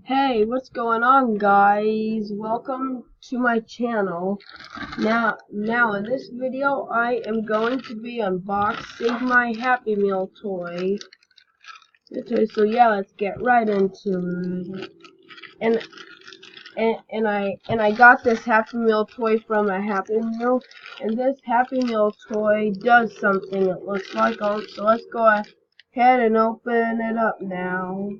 Hey, what's going on, guys? Welcome to my channel. Now in this video, I am going to be unboxing my Happy Meal toy. So yeah, let's get right into it. And I got this Happy Meal toy from a Happy Meal, and this Happy Meal toy does something. It looks like. So let's go ahead and open it up now.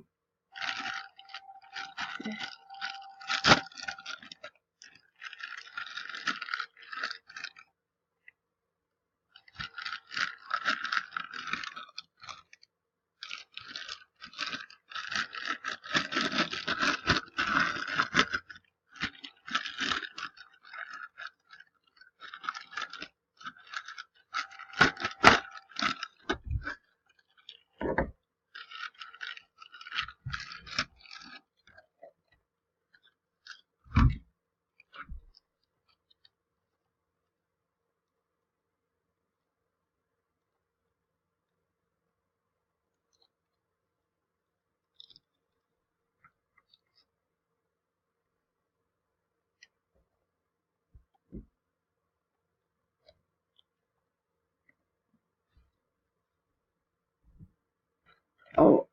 Oh.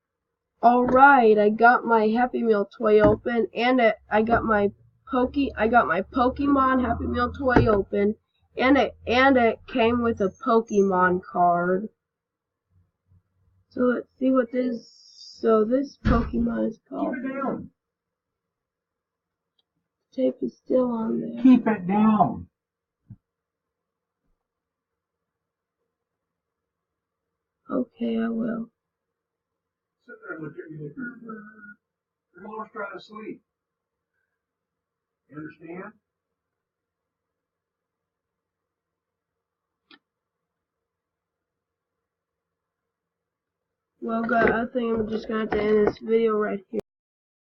Alright, I got my Happy Meal toy open, and I got my Pokemon Happy Meal toy open, and it came with a Pokemon card. So let's see what this Pokemon is called. Keep it down. Tape is still on there. Keep it down. Okay, I will. Sit there and look at me like you're almost trying to sleep. You understand? Well, guys, I think I'm just gonna have to end this video right here.